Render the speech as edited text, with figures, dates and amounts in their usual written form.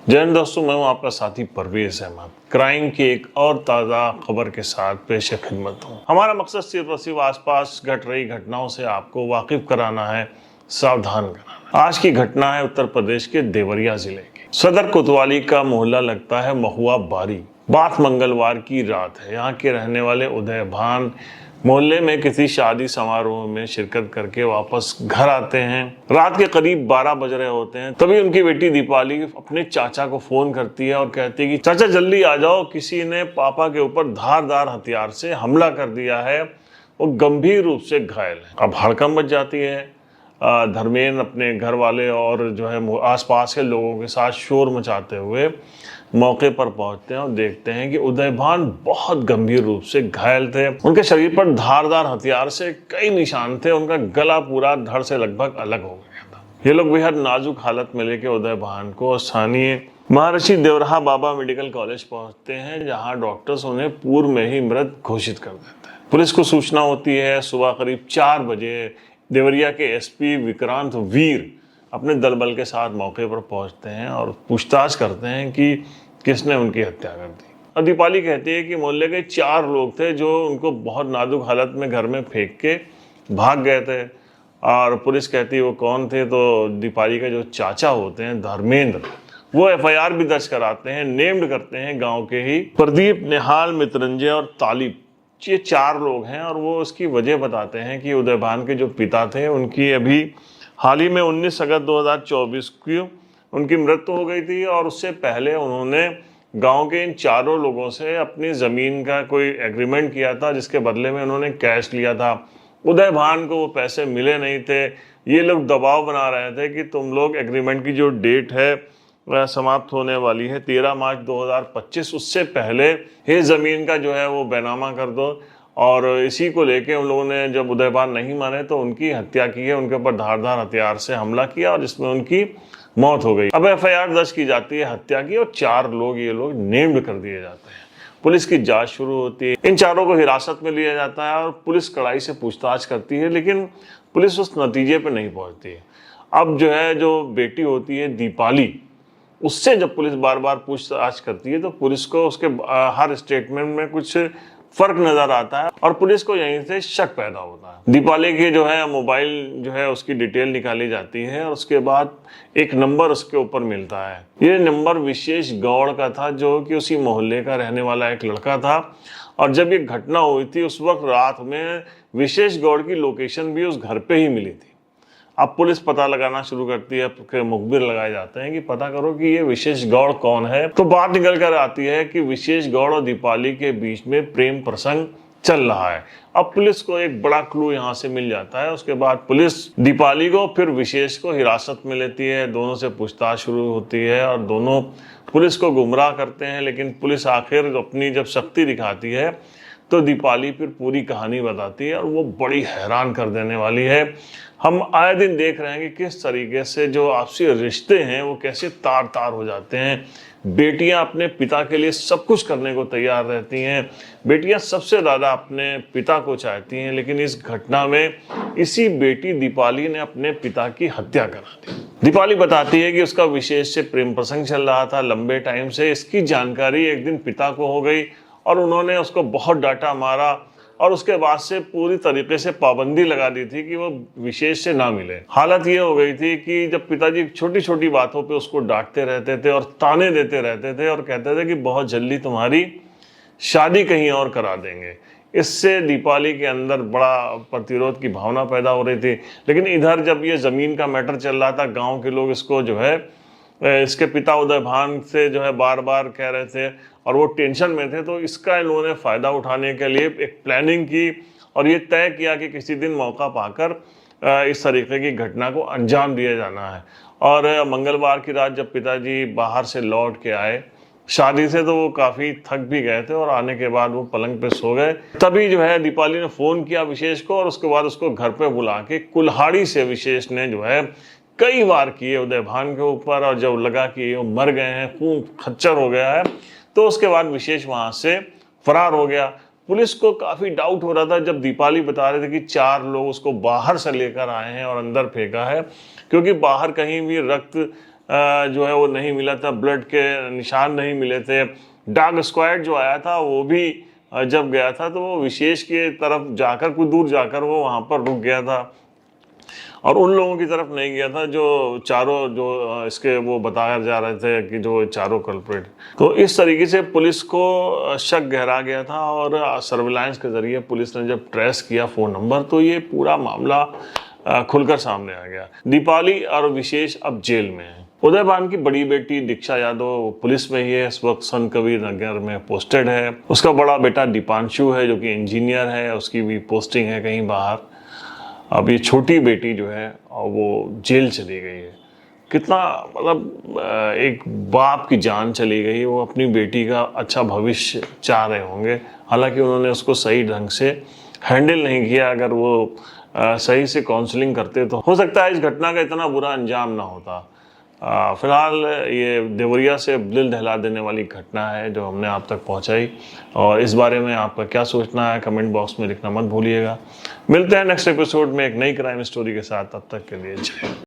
जय हिंद दोस्तों, मैं हूं आपका साथी परवेज अहमद। क्राइम की एक और ताज़ा खबर के साथ पेश खिदमत हूं। हमारा मकसद सिर्फ और सिर्फ आसपास घट रही घटनाओं से आपको वाकिफ कराना है, सावधान कराना। आज की घटना है उत्तर प्रदेश के देवरिया जिले की। सदर कोतवाली का मोहल्ला लगता है महुआ बारी। बात मंगलवार की रात है। यहाँ के रहने वाले उदय भान मोहल्ले में किसी शादी समारोह में शिरकत करके वापस घर आते हैं। रात के करीब 12 बज रहे होते हैं। तभी उनकी बेटी दीपाली अपने चाचा को फोन करती है और कहती है कि चाचा जल्दी आ जाओ, किसी ने पापा के ऊपर धारदार हथियार से हमला कर दिया है, वो गंभीर रूप से घायल है। अब हड़कंप मच जाती है। धर्मेंद्र अपने घर वाले और जो है आसपास के लोगों के साथ शोर मचाते हुए मौके पर पहुंचते हैं और देखते हैं कि उदय भान बहुत गंभीर रूप से घायल थे। उनके शरीर पर धारदार हथियार से कई निशान थे। उनका गला पूरा धड़ से लगभग अलग हो गया था। ये लोग बेहद नाजुक हालत में लेके उदय भान को स्थानीय महर्षि देवराहा बाबा मेडिकल कॉलेज पहुंचते हैं, जहां डॉक्टर्स उन्हें पूर्व में ही मृत घोषित कर देते हैं। पुलिस को सूचना होती है। सुबह करीब 4 बजे देवरिया के एसपी विक्रांत वीर अपने दल बल के साथ मौके पर पहुंचते हैं और पूछताछ करते हैं कि किसने उनकी हत्या कर दी। और दीपाली कहती है कि मोहल्ले के 4 लोग थे जो उनको बहुत नाजुक हालत में घर में फेंक के भाग गए थे। और पुलिस कहती है वो कौन थे, तो दीपाली के जो चाचा होते हैं धर्मेंद्र, वो एफआईआर भी दर्ज कराते हैं। नेम्ड करते हैं गाँव के ही प्रदीप, निहाल, मित्रंजय और तालिब। ये 4 लोग हैं और वो उसकी वजह बताते हैं कि उदय भान के जो पिता थे उनकी अभी हाल ही में 19 अगस्त 2024 की उनकी मृत्यु हो गई थी। और उससे पहले उन्होंने गांव के इन 4 लोगों से अपनी ज़मीन का कोई एग्रीमेंट किया था, जिसके बदले में उन्होंने कैश लिया था। उदय भान को वो पैसे मिले नहीं थे। ये लोग दबाव बना रहे थे कि तुम लोग एग्रीमेंट की जो डेट है वह समाप्त होने वाली है 13 मार्च 2025, उससे पहले ये ज़मीन का जो है वो बैनामा कर दो। और इसी को लेके उन लोगों ने जब उदय भान नहीं माने तो उनकी हत्या की है। उनके ऊपर धारदार हथियार से हमला किया और जिसमें उनकी मौत हो गई। अब एफआईआर दर्ज की जाती है हत्या की और 4 लोग ये लोग नेम्ड कर दिए जाते हैं। पुलिस की जांच शुरू होती है। इन 4 को हिरासत में लिया जाता है और पुलिस कड़ाई से पूछताछ करती है, लेकिन पुलिस उस नतीजे पर नहीं पहुंचती है। अब जो है जो बेटी होती है दीपाली, उससे जब पुलिस बार बार पूछताछ करती है तो पुलिस को उसके हर स्टेटमेंट में कुछ फर्क नजर आता है और पुलिस को यहीं से शक पैदा होता है। दीपाली के जो है मोबाइल जो है उसकी डिटेल निकाली जाती है और उसके बाद एक नंबर उसके ऊपर मिलता है। ये नंबर विशेष गौड़ का था, जो कि उसी मोहल्ले का रहने वाला एक लड़का था। और जब ये घटना हुई थी उस वक्त रात में विशेष गौड़ की लोकेशन भी उस घर पे ही मिली थी। अब पुलिस पता लगाना शुरू करती है, मुखबिर लगाए जाते हैं कि पता करो कि ये विशेष गौड़ कौन है। तो बात निकल कर आती है कि विशेष गौड़ और दीपाली के बीच में प्रेम प्रसंग चल रहा है। अब पुलिस को एक बड़ा क्लू यहाँ से मिल जाता है। उसके बाद पुलिस दीपाली को फिर विशेष को हिरासत में लेती है। दोनों से पूछताछ शुरू होती है और दोनों पुलिस को गुमराह करते हैं, लेकिन पुलिस आखिर अपनी जब शक्ति दिखाती है तो दीपाली फिर पूरी कहानी बताती है और वो बड़ी हैरान कर देने वाली है। हम आए दिन देख रहे हैं कि किस तरीके से जो आपसी रिश्ते हैं वो कैसे तार तार हो जाते हैं। बेटियां अपने पिता के लिए सब कुछ करने को तैयार रहती हैं। बेटियां सबसे ज़्यादा अपने पिता को चाहती हैं, लेकिन इस घटना में इसी बेटी दीपाली ने अपने पिता की हत्या करा दी। दीपाली बताती है कि उसका विशेष से प्रेम प्रसंग चल रहा था लंबे टाइम से। इसकी जानकारी एक दिन पिता को हो गई और उन्होंने उसको बहुत डांटा मारा और उसके बाद से पूरी तरीके से पाबंदी लगा दी थी कि वो विशेष से ना मिले। हालत ये हो गई थी कि जब पिताजी छोटी छोटी बातों पे उसको डांटते रहते थे और ताने देते रहते थे और कहते थे कि बहुत जल्दी तुम्हारी शादी कहीं और करा देंगे। इससे दीपाली के अंदर बड़ा प्रतिरोध की भावना पैदा हो रही थी। लेकिन इधर जब ये ज़मीन का मैटर चल रहा था, गाँव के लोग इसको जो है इसके पिता उदय भान से जो है बार बार कह रहे थे और वो टेंशन में थे। तो इसका इन्होंने फ़ायदा उठाने के लिए एक प्लानिंग की और ये तय किया कि किसी दिन मौका पाकर इस तरीके की घटना को अंजाम दिया जाना है। और मंगलवार की रात जब पिताजी बाहर से लौट के आए शादी से, तो वो काफ़ी थक भी गए थे और आने के बाद वो पलंग पे सो गए। तभी जो है दीपाली ने फ़ोन किया विशेष को और उसके बाद उसको घर पे बुला के कुल्हाड़ी से विशेष ने जो है कई बार किए उदय भान के ऊपर। और जब लगा कि वो मर गए हैं, खून खच्चर हो गया है, तो उसके बाद विशेष वहाँ से फरार हो गया। पुलिस को काफ़ी डाउट हो रहा था जब दीपाली बता रहे थे कि 4 लोग उसको बाहर से लेकर आए हैं और अंदर फेंका है, क्योंकि बाहर कहीं भी रक्त जो है वो नहीं मिला था, ब्लड के निशान नहीं मिले थे। डॉग स्क्वाड जो आया था वो भी जब गया था तो वो विशेष के तरफ जाकर, कुछ दूर जाकर वो वहाँ पर रुक गया था और उन लोगों की तरफ नहीं गया था जो चारों, जो इसके वो बताया जा रहे थे कि जो चारों कल्प्रिट। तो इस तरीके से पुलिस को शक गहरा गया था और सर्विलांस के जरिए पुलिस ने जब ट्रेस किया फ़ोन नंबर तो ये पूरा मामला खुलकर सामने आ गया। दीपाली और विशेष अब जेल में है। उदयभान की बड़ी बेटी दीक्षा यादव पुलिस में ही है, इस वक्त संत कबीर नगर में पोस्टेड है। उसका बड़ा बेटा दीपांशु है जो कि इंजीनियर है, उसकी भी पोस्टिंग है कहीं बाहर। अब ये छोटी बेटी जो है वो जेल चली गई है। कितना मतलब एक बाप की जान चली गई, वो अपनी बेटी का अच्छा भविष्य चाह रहे होंगे, हालांकि उन्होंने उसको सही ढंग से हैंडल नहीं किया। अगर वो सही से काउंसलिंग करते तो हो सकता है इस घटना का इतना बुरा अंजाम ना होता। फिलहाल ये देवरिया से दिल दहला देने वाली घटना है जो हमने आप तक पहुंचाई, और इस बारे में आपका क्या सोचना है कमेंट बॉक्स में लिखना मत भूलिएगा। मिलते हैं नेक्स्ट एपिसोड में एक नई क्राइम स्टोरी के साथ, तब तक के लिए जय।